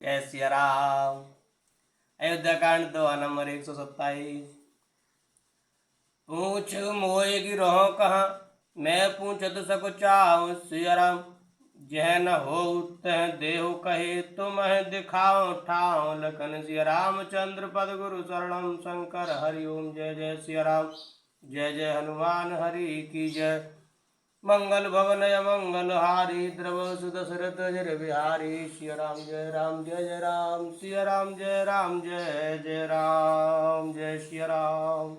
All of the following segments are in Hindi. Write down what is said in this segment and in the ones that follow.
जय सिया राम। अयोध्या कांड दोहा नंबर 127। पूछ मोय गिरहो कहाँ, मैं पूछत सक चाहूँ सिया राम। जह न हो तह देहु कहे, तुम्हें दिखाओ ठाओ। लखन सिया रामचंद्र पद गुरु शरणम शंकर हरि ओम। जय जय सिया राम, जय जय हनुमान हरि की जय। मंगल भवन मंगल हारी, द्रव सुदशरथ जर बिहारी। सिया राम जय राम जय जय राम, सिया राम जय राम जय जय राम, जय सिया राम।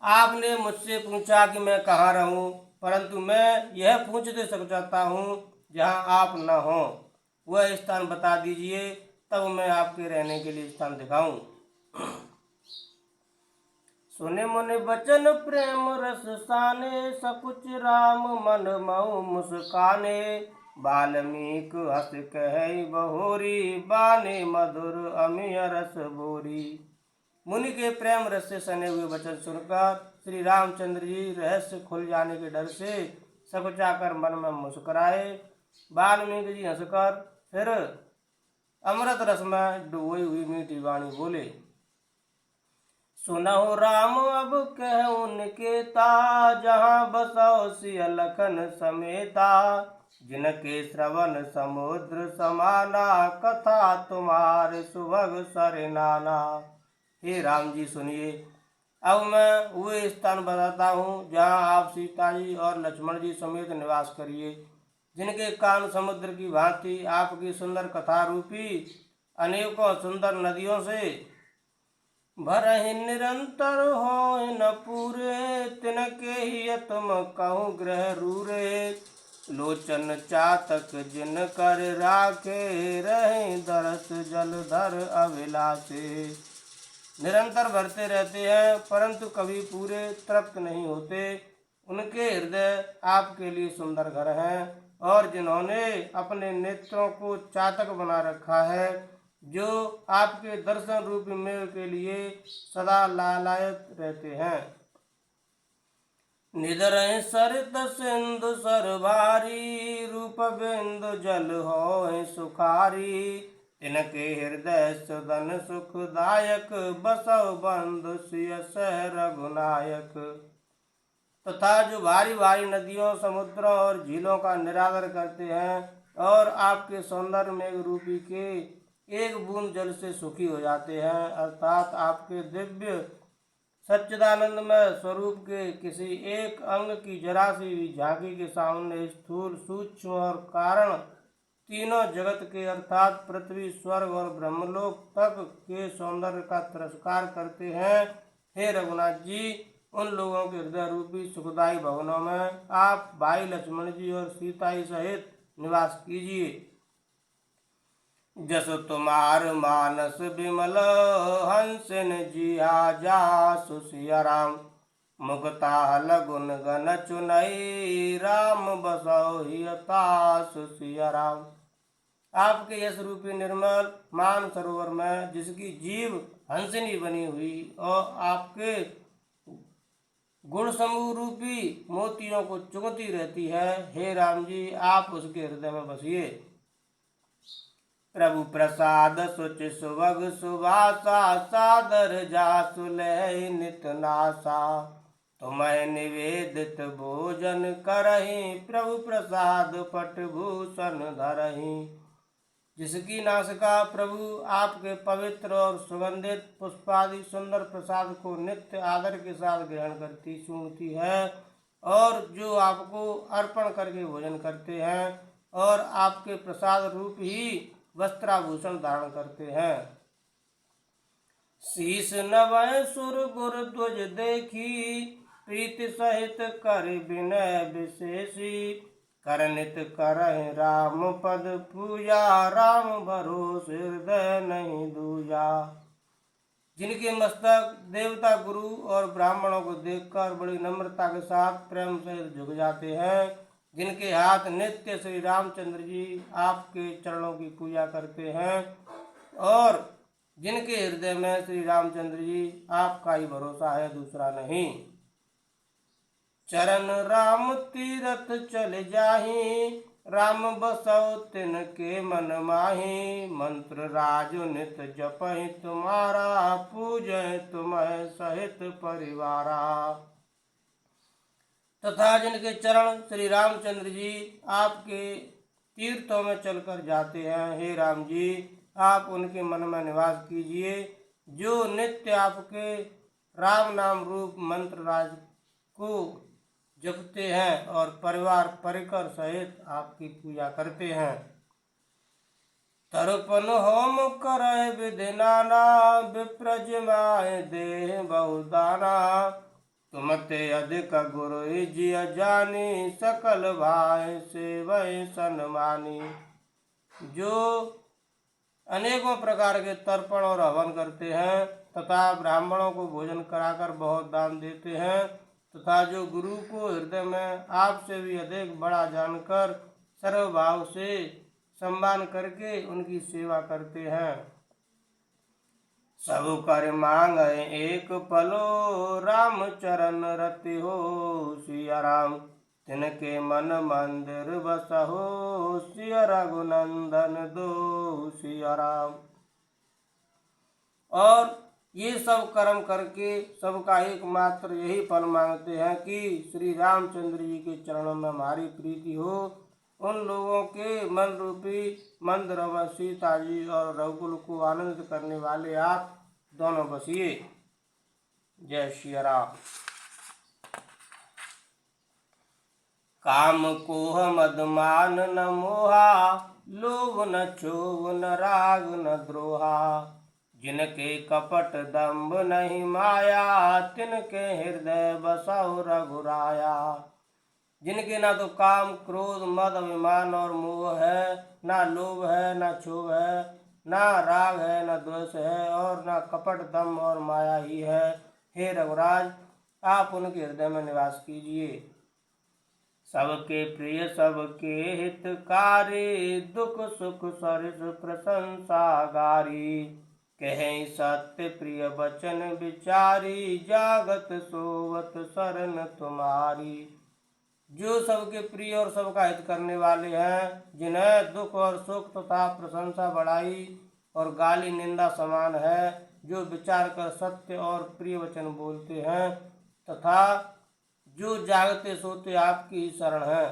आपने मुझसे पूछा कि मैं कहाँ रहूं, परंतु मैं यह पूछते सक चाहता हूँ जहाँ आप न हो वह स्थान बता दीजिए, तब मैं आपके रहने के लिए स्थान दिखाऊं। सुने मुनि बचन प्रेम रस साने, सकुच राम मन मऊ मुस्काने। बाल्मीक हस कह बहोरी, बाने मधुर अमिय रस बोरी। मुनि के प्रेम रस से सने हुए वचन सुनकर श्री रामचंद्र जी रहस्य खुल जाने के डर से सकुचाकर मन में मुस्कुराए। वाल्मीकि जी हंसकर फिर अमृत रस में डुबोई हुई मीठी वाणी बोले। सुनहु राम अब कह उनके ता, जहाँ बसौ सिय लखन समेता। जिनके श्रवण समुद्र समाना, कथा तुम्हारे सुभग सर नाना। हे राम जी सुनिए, अब मैं वह स्थान बताता हूँ जहाँ आप सीता जी और लक्ष्मण जी समेत निवास करिए। जिनके कान समुद्र की भांति आपकी सुंदर कथा रूपी अनेकों सुंदर नदियों से भरहि निरंतर हो न पूरे। तिनके ही तुम कहूँ ग्रह रूरे। लोचन चातक जिन कर राखे, रहे दरस जलधर अभिलाषे। निरंतर भरते रहते हैं परंतु कभी पूरे तृप्त नहीं होते। उनके हृदय आपके लिए सुंदर घर हैं, और जिन्होंने अपने नेत्रों को चातक बना रखा है, जो आपके दर्शन रूपी मेघ के लिए सदा लालायत रहते हैं। निदर सरित सिंधु सर भारी, रूप बिंदु जल हो सुखारी। तिनके हृदय सदन सुखदायक, बसव बंधु सिय सह रघुनायक। तथा जो भारी भारी नदियों समुद्रों और झीलों का निरादर करते हैं और आपके सौंदर्य मेघ रूपी के एक बूंद जल से सुखी हो जाते हैं, अर्थात आपके दिव्य सच्चिदानंदमय स्वरूप के किसी एक अंग की जरा सी भी झांकी के सामने स्थूल सूक्ष्म और कारण तीनों जगत के अर्थात पृथ्वी स्वर्ग और ब्रह्मलोक तक के सौंदर्य का तिरस्कार करते हैं। हे रघुनाथ जी, उन लोगों के हृदय रूपी सुखदायी भवनों में आप भाई लक्ष्मण जी और सीता जी सहित निवास कीजिए। जस तुम्हार मानस विमल, हंसिन जिया जासु सिया राम। मुक्ता लगुन गन चुनई, राम बसौ हियतासु सिया राम। आपके यश रूपी निर्मल मान सरोवर में जिसकी जीव हंसिनी बनी हुई और आपके गुण समूह रूपी मोतियों को चुगती रहती है, हे राम जी आप उसके हृदय में बसिए। प्रभु प्रसाद सुच सुभग सुभाषा, सादर जासु लय नित नासा। तुम्हें निवेदित भोजन करही, प्रभु प्रसाद पट भूषण धरही। जिसकी नासिका प्रभु आपके पवित्र और सुगंधित पुष्पादि सुंदर प्रसाद को नित्य आदर के साथ ग्रहण करती सूंघती है, और जो आपको अर्पण करके भोजन करते हैं और आपके प्रसाद रूप ही वस्त्राभूषण धारण करते हैं। शीस नवय सुर गुर ध्वज देखी, प्रीति सहित कर विनय विशेषी। करनित करहि राम पद पूजा, राम भरोस हृदय नहीं दूजा। जिनके मस्तक देवता गुरु और ब्राह्मणों को देखकर बड़ी नम्रता के साथ प्रेम से झुक जाते हैं, जिनके हाथ नित्य श्री रामचंद्र जी आपके चरणों की पूजा करते हैं, और जिनके हृदय में श्री रामचंद्र जी आपका ही भरोसा है, दूसरा नहीं। चरण राम तीरथ चल जाही, राम बसौ तिनके मन माही, मंत्र राजु नित जपहि तुम्हारा, पूजय तुम्हें सहित परिवारा। तथा जिनके चरण श्री रामचंद्र जी आपके तीर्थों में चलकर जाते हैं, हे राम जी आप उनके मन में निवास कीजिए। जो नित्य आपके राम नाम रूप मंत्र राज को जपते हैं और परिवार परिकर सहित आपकी पूजा करते हैं। तर्पण होम करय विधि नाना, विप्रज माय देह बहुदाना। तुमते अधिक गुरु जिय जानी, सकल भाई सेवय सन्मानी। जो अनेकों प्रकार के तर्पण और हवन करते हैं तथा ब्राह्मणों को भोजन कराकर बहुत दान देते हैं, तथा जो गुरु को हृदय में आपसे भी अधिक बड़ा जानकर सर्वभाव से सम्मान करके उनकी सेवा करते हैं। सब कर मांग एक पलो, राम चरण रति हो सिया राम। तिनके मन मंदिर बसहो, सिया रघुनंदन दो सिया राम। और ये सब कर्म करके सबका एकमात्र यही फल मांगते हैं कि श्री रामचंद्र जी के चरणों में हमारी प्रीति हो। उन लोगों के मन रूपी मंदिर में सीता जी और रघुकुल को आनंदित करने वाले आप दोनों बसिए। जय श्री राम। काम कोह मदमान न मोहा, लोभ न क्षोभ न राग न द्रोहा। जिनके कपट दंभ नहीं माया, तिनके हृदय बसौ रघुराया। जिनके ना तो काम क्रोध मद अभिमान और मोह है, ना लोभ है ना क्षोभ है, ना राग है ना द्वेष है, और ना कपट दंभ और माया ही है। हे रघुराज आप उनके हृदय में निवास कीजिए। सबके प्रिय सबके हितकारी, दुख सुख सरिस प्रशंसा गारी। कहें सत्य प्रिय वचन विचारी, जागत सोवत शरण तुम्हारी। जो सबके प्रिय और सबका हित करने वाले हैं, जिन्हें दुख और सुख तथा प्रशंसा बढ़ाई और गाली निंदा समान है, जो विचार कर सत्य और प्रिय वचन बोलते हैं, तथा जो जागते सोते आपकी ही शरण है।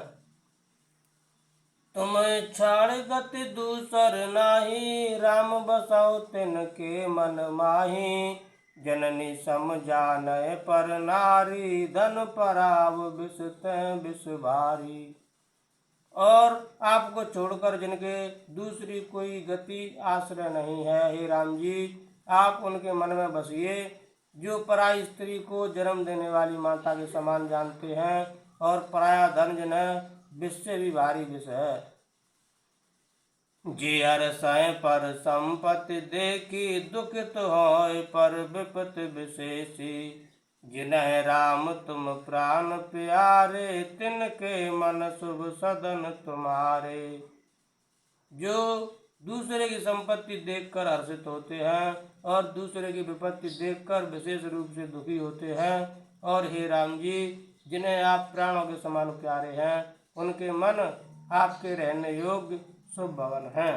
तुम क्षण गति दूसर नाही, राम बसौ तिनके मन माही। जननी समझानय पर नारी, धन पराव विष तैं विष भारी। और आपको छोड़कर जिनके दूसरी कोई गति आश्रय नहीं है, हे राम जी आप उनके मन में बसिए। जो पराई स्त्री को जन्म देने वाली माता के समान जानते हैं, और पराया धन जिन्हें विष से भी भारी विष है। जे हर्षय पर संपत्ति देखी, दुखित होय पर विपत्ति विशेषी। जिन्हें राम तुम प्राण प्यारे, तिनके मन शुभ सदन तुम्हारे। जो दूसरे की संपत्ति देखकर हर्षित होते हैं और दूसरे की विपत्ति देखकर विशेष रूप से दुखी होते हैं, और हे राम जी जिन्हें आप प्राणों के समान प्यारे हैं, उनके मन आपके रहने योग्य शुभ भवन हैं।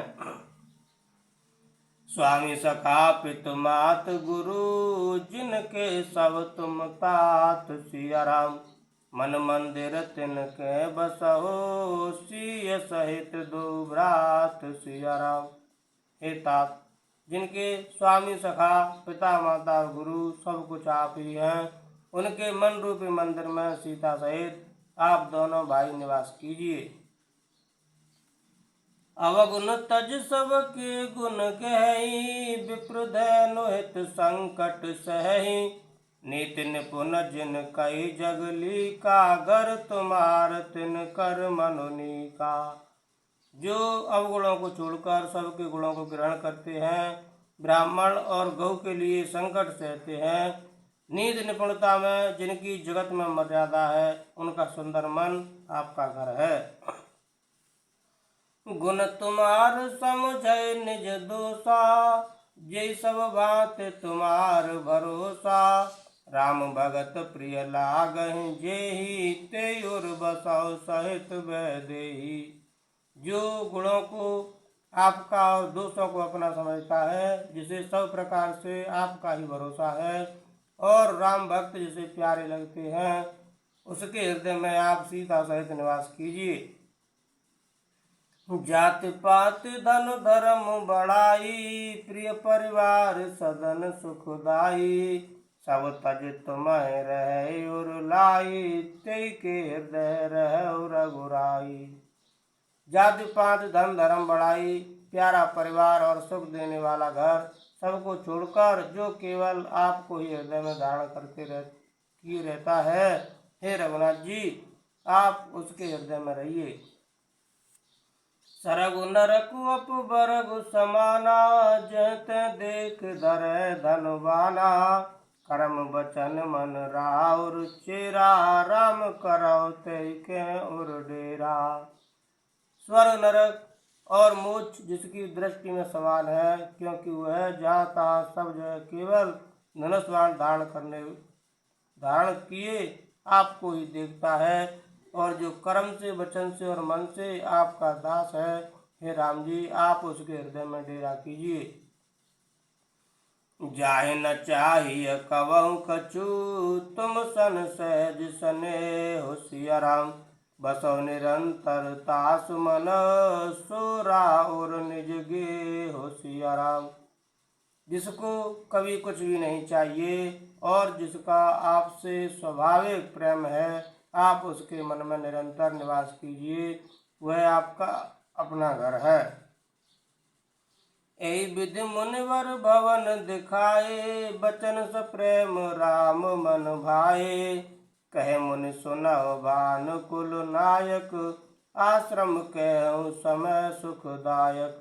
स्वामी सखा पितु मात गुरु, जिनके सब तुम तात सिया राम। मन मंदिर तिनके बसहो, सिय सहित दो भ्रात सिया राम। हे तात जिनके स्वामी सखा पिता माता गुरु सब कुछ आप ही हैं, उनके मन रूपी मंदिर में सीता सहित आप दोनों भाई निवास कीजिए। अवगुण तज सबके गुण कहि, विप्रधनु हित संकट सहहि। नीति निपुण जिन कई जगली का, घर तुम्हार तिन कर मनुनी का। जो अवगुणों को छोड़कर सबके गुणों को ग्रहण करते हैं, ब्राह्मण और गौ के लिए संकट सहते हैं, नीति निपुणता में जिनकी जगत में मर्यादा है, उनका सुंदर मन आपका घर है। गुण तुम्हार समझै निज दोषा, जय सब बात तुम्हार भरोसा। राम भगत प्रिय लागहि जेहि, तेयुर बसौ सहित वैदेही। जो गुणों को आपका और दोषों को अपना समझता है, जिसे सब प्रकार से आपका ही भरोसा है और राम भक्त जिसे प्यारे लगते हैं, उसके हृदय में आप सीता सहित निवास कीजिए। जाति पात धन धर्म बढ़ाई, प्रिय परिवार सदन सुखदाई, सब तज तुम्हें रहे उर लाई, ते के हृदय रहे रघुराई। जाति पात धन धर्म बढ़ाई, प्यारा परिवार और सुख देने वाला घर सबको छोड़कर जो केवल आपको ही हृदय में धारण करके किए रहता है, हे रघुनाथ जी आप उसके हृदय में रहिए। सरगु नरकु अपबरगु समाना, जहते देख धरे धनवाना, कर्म वचन मन राउर चेरा, राम करौ ते के उर डेरा। स्वर्ग नरक और मोक्ष जिसकी दृष्टि में समान है, क्योंकि वह जहाँ तहाँ सब जगह केवल धनुष बाण धारण किए आपको ही देखता है, और जो कर्म से वचन से और मन से आपका दास है, हे राम जी आप उसके हृदय में डेरा कीजिए। जाहे न चाहिए कवहु कछु, तुम सन सहज सने हो सिया राम, बसो निरंतर तासु मन, सोरा और निज गे हो सिया राम। जिसको कभी कुछ भी नहीं चाहिए और जिसका आपसे स्वाभाविक प्रेम है, आप उसके मन में निरंतर निवास कीजिए, वह आपका अपना घर है। ऐ विधि मुनिवर भवन दिखाए, बचन स प्रेम राम मन भाए, कहे मुनि सुनौ भानुकुल नायक, आश्रम कहूँ समय सुखदायक।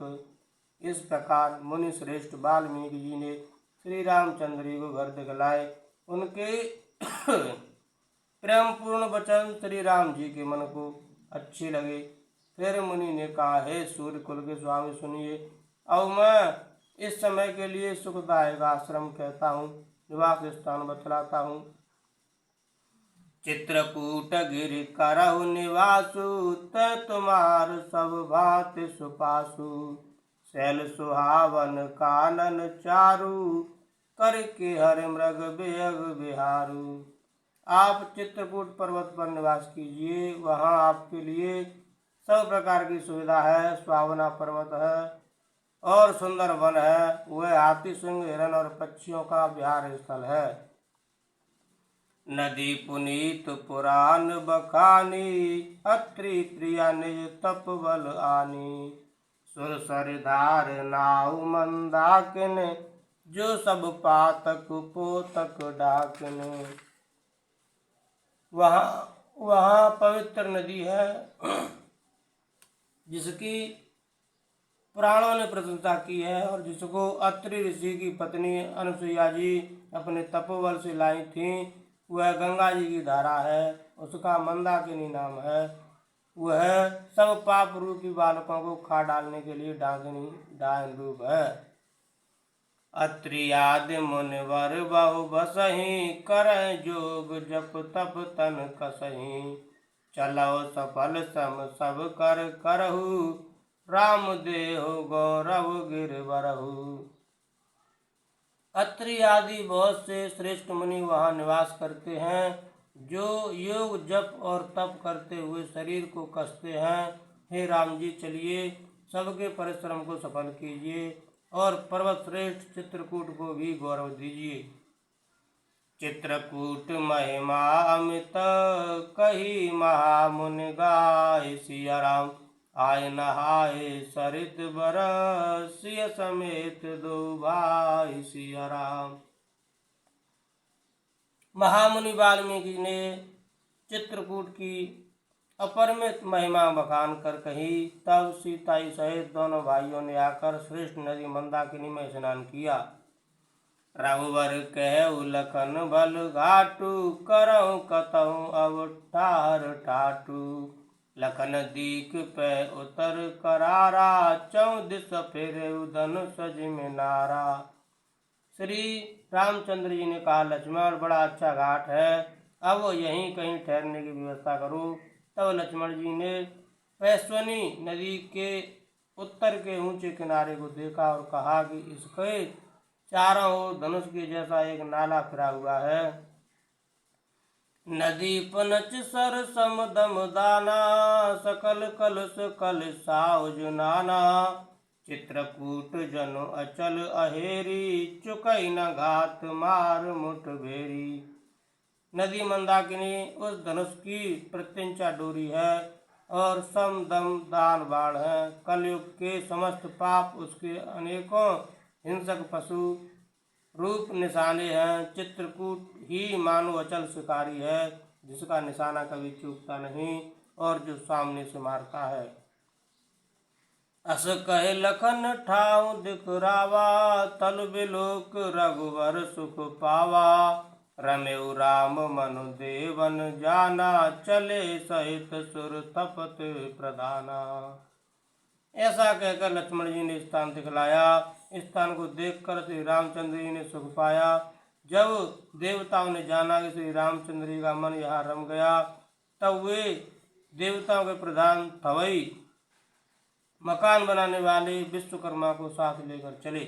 इस प्रकार मुनि श्रेष्ठ वाल्मीकि जी ने श्री रामचंद्र जी को घर दिखलाए। उनके प्रेम पूर्ण वचन श्री राम जी के मन को अच्छे लगे। फिर मुनि ने कहा, हे सूर्य कुल के स्वामी सुनिए, अब मैं इस समय के लिए सुखदायक आश्रम कहता हूँ, निवास स्थान बतलाता हूँ। चित्रकूट गिरि करहु निवासु, तै तुम्हार सब भांति सुपासु, शैल सुहावन कानन चारु, करके हर मृग बेअग बिहारू। आप चित्रकूट पर्वत पर निवास कीजिए, वहाँ आपके लिए सब प्रकार की सुविधा है। सुहावना पर्वत है और सुंदर वन है, वह हाथी सिंह हिरण और पक्षियों का विहार स्थल है। नदी पुनीत पुराण बखानी, अत्रि प्रिया निज तप बल आनी, सुर सरधार नाउ मंदाकिन, जो सब पातक पोतक डाकिन। वहाँ पवित्र नदी है जिसकी पुराणों ने प्रशंसा की है और जिसको अत्रि ऋषि की पत्नी अनुसुईया जी अपने तपोबल से लाई थी। वह गंगा जी की धारा है, उसका मंदाकिनी नाम है। वह सब पाप रूपी बालकों को खा डालने के लिए डायन रूप है। अत्रि आदि मुनिवर बहु बसहि, करहि जोग जप तप तन कसहि, चलो सफल सम सब कर करहु, राम देहु गौरव गिरवरहु। अत्रि आदि बहुत से श्रेष्ठ मुनि वहाँ निवास करते हैं, जो योग जप और तप करते हुए शरीर को कसते हैं। हे राम जी चलिए, सबके परिश्रम को सफल कीजिए और पर्वत श्रेष्ठ चित्रकूट को भी गौरव दीजिए। चित्रकूट महिमा अमित, कही महामुनि गाय सिया राम, आय नहाय सरित बर, सिय समेत दो भाई सिया राम। महामुनि वाल्मीकि ने चित्रकूट की अपरिमित महिमा बखान कर कही। तब सीता सहित दोनों भाइयों ने आकर श्रेष्ठ नदी मंदाकिनी में स्नान किया। रघुवर कहु लखन बल घाटू, करहु कतहु अब ठार ठाटू, लखन दीक पे उतर करारा, चौदिस फिरे उदन सज में नारा। श्री रामचंद्र जी ने कहा, लक्ष्मण बड़ा अच्छा घाट है, अब यहीं कहीं ठहरने की व्यवस्था करो। तब लक्ष्मण जी ने पैस्वनी नदी के उत्तर के ऊंचे किनारे को देखा और कहा कि इसके चारों ओर धनुष के जैसा एक नाला फिरा हुआ है। नदी पनच सर सम दम दाना, सकल कलश कल साउज नाना। चित्रकूट जनु अचल अहेरी, चुकई न घात मार मुठ भेरी। नदी मंदाकिनी उस धनुष की प्रत्यंचा डोरी है और सम दम दान बाण है। कलयुग के समस्त पाप उसके अनेकों हिंसक पशु रूप निशाने हैं। चित्रकूट ही मानो अचल शिकारी है, जिसका निशाना कभी चूकता नहीं और जो सामने से मारता है। अस कहे लखन ठाऊ दिखरावा, तल बिलोक रघुवर सुख पावा। रमेउ राम मनु देवन जाना, चले सहित सुर तपत प्रधाना। ऐसा कहकर लक्ष्मण जी ने स्थान दिखलाया। स्थान को देखकर श्री रामचंद्र जी ने सुख पाया। जब देवताओं ने जाना कि श्री रामचंद्र जी का मन यहाँ रम गया, तब वे देवताओं के प्रधान थवई मकान बनाने वाले विश्वकर्मा को साथ लेकर चले।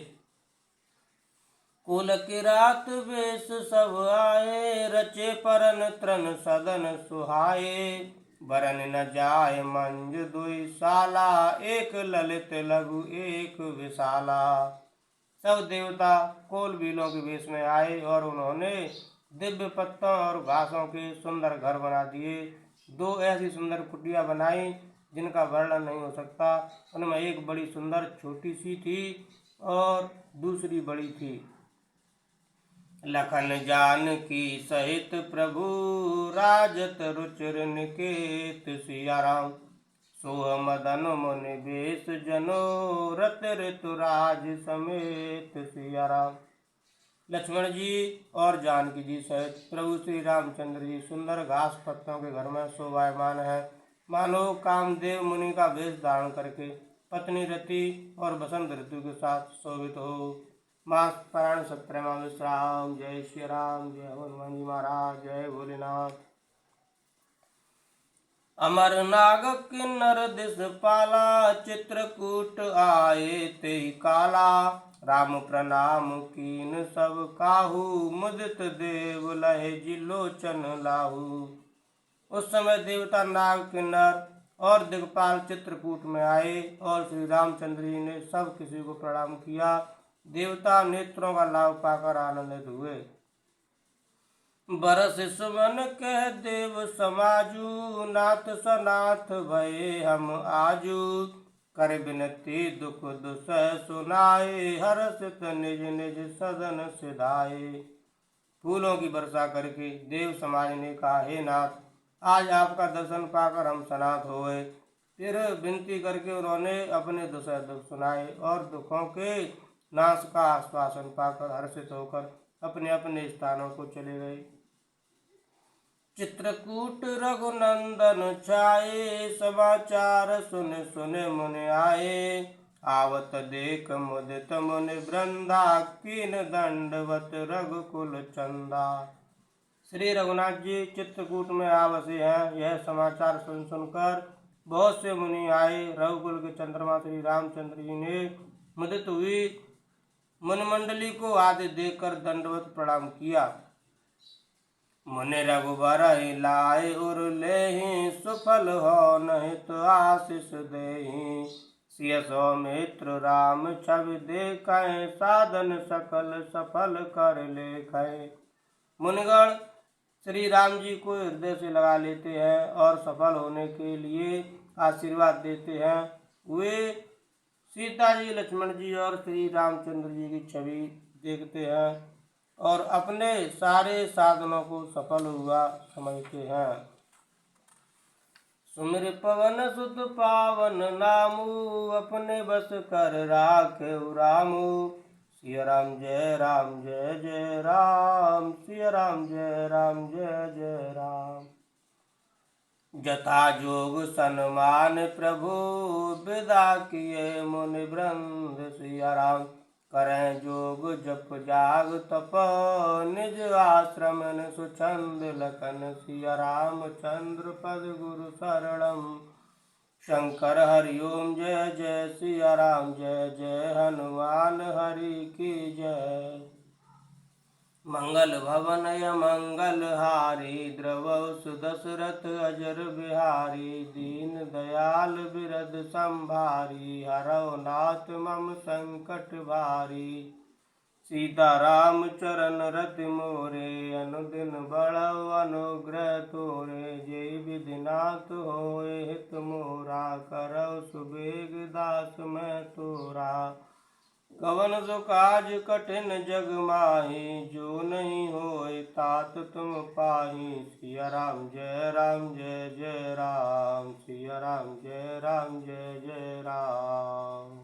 कुल किरात वेश सब आए, रचे परन त्रन सदन सुहाए। बरन न जाय मंज दुई साला, एक ललित लघु एक विशाला। सब देवता कोल बीलों के वेश में आए और उन्होंने दिव्य पत्तों और घासों के सुंदर घर बना दिए। दो ऐसी सुंदर कुटिया बनाई जिनका वर्णन नहीं हो सकता। उनमें एक बड़ी सुंदर छोटी सी थी और दूसरी बड़ी थी। लखन जानकी सहित प्रभु, राजत रुचिर निकेत सिया राम। सोह मदन मुनि बेश जनो, रत ऋतुराज समेत सिया राम। लक्ष्मण जी और जानकी जी सहित प्रभु श्री रामचंद्र जी सुंदर घास पत्तों के घर में शोभायमान है। मानो कामदेव मुनि का वेश धारण करके पत्नी रति और बसंत ऋतु के साथ शोभित हो। मास पारायण 17वां विश्राम। जय श्री राम, जय हनुमान जी महाराज, जय भोलेनाथ। अमर नाग किन्नर दिस पाला, चित्रकूट आए ते काला। राम प्रणाम कीन सब काहू, मुदित देव लहे जिलोचन लाहू। उस समय देवता नाग किन्नर और दिग्पाल चित्रकूट में आए और श्री रामचंद्र जी ने सब किसी को प्रणाम किया। देवता नेत्रों का लाभ पाकर आनंदित हुए। बरस सुमन कह देव समाजू, नाथ सनाथ भये हम आजू। कर बिनती दुख दुसह सुनाए, हर्षित निज निज सदन सिधाए। फूलों की वर्षा करके देव समाज ने कहा, हे नाथ, आज आपका दर्शन पाकर हम सनाथ हो गए। फिर विनती करके उन्होंने अपने दुसह दुख सुनाए और दुखों के नाश का आश्वासन पाकर हर्षित होकर अपने अपने स्थानों को चले गए। चित्रकूट रघुनंदन छाये, समाचार सुन सुन मुनि आए। आवत देख मुदित मुनि वृंदा, कीन दंडवत रघुकुल चंदा। श्री रघुनाथ जी चित्रकूट में आवासी हैं। यह समाचार सुन सुनकर बहुत से मुनि आए। रघुकुल के चंद्रमा श्री रामचंद्र जी ने मुदित हुई मुनिमंडली को आदि देखकर दंडवत प्रणाम किया। मुनि रघुबर लाए उर लेहि, सुफल हो नहीं तो आशीष देहि। सिय सौमित्र राम छवि देखै, साधन सकल सफल कर लेखै। मुनिगण श्री राम जी को हृदय से लगा लेते हैं और सफल होने के लिए आशीर्वाद देते हैं। वे सीता जी, लक्ष्मण जी और श्री रामचंद्र जी की छवि देखते हैं और अपने सारे साधनों को सफल हुआ समझते हैं। सुमिर पवन सुत पावन नामू, अपने बस कर राखे रामू। सिया राम जय राम जय जय राम, सिया राम जय राम जय जय राम। जथा जोग सन्मान प्रभु, विदा किए मुनि वृंद सिया राम। करें जोग जप जाग तप, निज आश्रम सुछंद लखन। सिया राम चंद्र पद गुरु शरणम, शंकर हरि ओम जय जय सिया राम जय जय हनुमान हरि की जय। मंगल भवन मंगल हारी द्रवौ सुदशरथ अजर बिहारी दीन दयाल बिरद संभारी हरौ नाथ मम संकट भारी। सीताराम चरण रति मोरे अनुदिन बढ़ौ अनुग्रह तोरे। जय विधिनाथ होए हित मोरा करौ सुबेग दास मैं तोरा। कवन सो काज कठिन जग माही जो नहीं होए तात तुम पाही। सिया राम जय जय राम सिया राम जय जय राम।